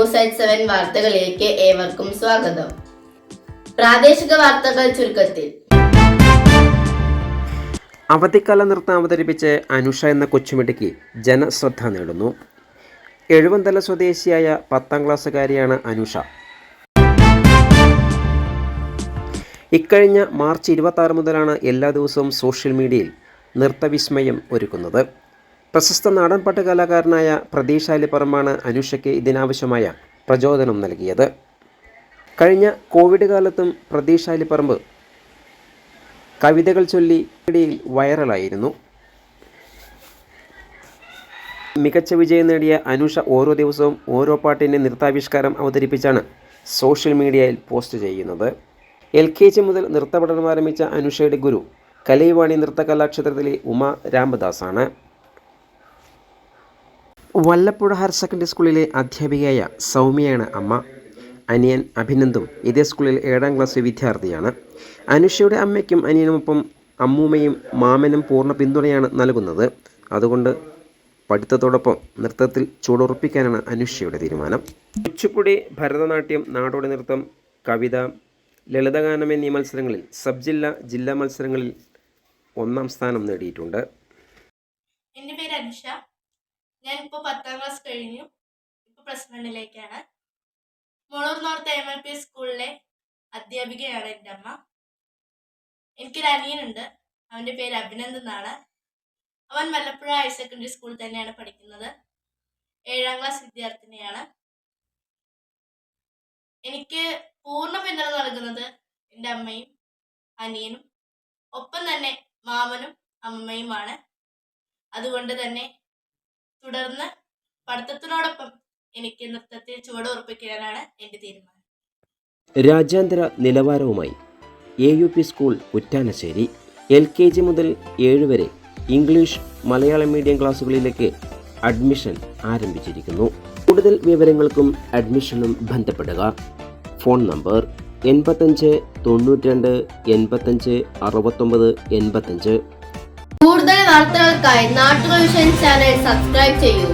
ന്യൂസ്@7 വാർത്തകളിലേക്ക് ഏവർക്കും സ്വാഗതം. പ്രാദേശിക വാർത്തകൾ ചുരുക്കത്തിൽ. അവധിക്കാല നൃത്തം അവതരിപ്പിച്ച് അനുഷ എന്ന കൊച്ചുമിടുക്കി ജനശ്രദ്ധ നേടുന്നു. എഴുവന്തല സ്വദേശിയായ 10ാം ക്ലാസ്സുകാരിയാണ് അനുഷ. ഇക്കഴിഞ്ഞ മാർച്ച് 26 മുതലാണ് എല്ലാ ദിവസവും സോഷ്യൽ മീഡിയയിൽ നൃത്തവിസ്മയം ഒരുക്കുന്നത്. പ്രശസ്ത നാടൻപാട്ട് കലാകാരനായ പ്രതീഷ് ആലിപ്പറമ്പാണ് അനുഷയ്ക്ക് ഇതിനാവശ്യമായ പ്രചോദനം നൽകിയത്. കഴിഞ്ഞ കോവിഡ് കാലത്തും പ്രതീഷ് ആലിപ്പറമ്പ് കവിതകൾ ചൊല്ലി ഇടയിൽ വൈറലായിരുന്നു. മികച്ച വിജയം നേടിയ അനുഷ ഓരോ ദിവസവും ഓരോ പാട്ടിൻ്റെ നൃത്താവിഷ്കാരം അവതരിപ്പിച്ചാണ് സോഷ്യൽ മീഡിയയിൽ പോസ്റ്റ് ചെയ്യുന്നത്. LKG മുതൽ നൃത്തപഠനം ആരംഭിച്ച അനുഷയുടെ ഗുരു കലൈവാണി നൃത്തകലാക്ഷേത്രത്തിലെ ഉമ രാമദാസാണ്. വല്ലപ്പുഴ ഹയർ സെക്കൻഡറി സ്കൂളിലെ അധ്യാപികയായ സൗമ്യയാണ് അമ്മ. അനിയൻ അഭിനന്ദും ഇതേ സ്കൂളിൽ 7ാം ക്ലാസ് വിദ്യാർത്ഥിയാണ്. അനുഷയുടെ അമ്മയ്ക്കും അനിയനുമൊപ്പം അമ്മൂമ്മയും മാമനും പൂർണ്ണ പിന്തുണയാണ് നൽകുന്നത്. അതുകൊണ്ട് പഠിത്തത്തോടൊപ്പം നൃത്തത്തിൽ ചുവടുറപ്പിക്കാനാണ് അനുഷയുടെ തീരുമാനം. കുച്ചിപ്പുടി, ഭരതനാട്യം, നാടോടി നൃത്തം, കവിത, ലളിതഗാനം എന്നീ മത്സരങ്ങളിൽ സബ് ജില്ലാ മത്സരങ്ങളിൽ 1ാം സ്ഥാനം നേടിയിട്ടുണ്ട്. എൻ്റെ പേര് അനുഷ. ഞാനിപ്പോൾ 10ാം ക്ലാസ് കഴിഞ്ഞു. ഇപ്പോൾ +1ലേക്കാണ്. മുളൂർ നോർത്ത് MLP സ്കൂളിലെ അധ്യാപികയാണ് എൻ്റെ അമ്മ. എനിക്കൊരു അനിയനുണ്ട്. അവൻ്റെ പേര് അഭിനന്ദ് എന്നാണ്. അവൻ വല്ലപ്പുഴ ഹയർ സെക്കൻഡറി സ്കൂളിൽ തന്നെയാണ് പഠിക്കുന്നത്. 7ാം ക്ലാസ് വിദ്യാർത്ഥിനിയാണ്. എനിക്ക് പൂർണ്ണ പിന്തുണ നൽകുന്നത് എൻ്റെ അമ്മയും അനിയനും ഒപ്പം തന്നെ മാമനും അമ്മയുമാണ്. അതുകൊണ്ട് തന്നെ തുടർന്ന് പഠിത്തത്തിനോടൊപ്പം എനിക്ക് നൃത്തത്തിൽ ചുവടുറപ്പിക്കാനാണ് എൻ്റെ തീരുമാനം. രാജ്യാന്തര നിലവാരവുമായി AUP സ്കൂൾ കുറ്റാനശ്ശേരി. LKG മുതൽ 7 വരെ ഇംഗ്ലീഷ്, മലയാളം മീഡിയം ക്ലാസ്സുകളിലേക്ക് അഡ്മിഷൻ ആരംഭിച്ചിരിക്കുന്നു. കൂടുതൽ വിവരങ്ങൾക്കും അഡ്മിഷനും ബന്ധപ്പെടുക. Phone number 85 92 85 69 85. കൂടുതൽ വാർത്തകൾക്കായി നാട്ടുവിഷൻ ചാനൽ സബ്സ്ക്രൈബ് ചെയ്യൂ.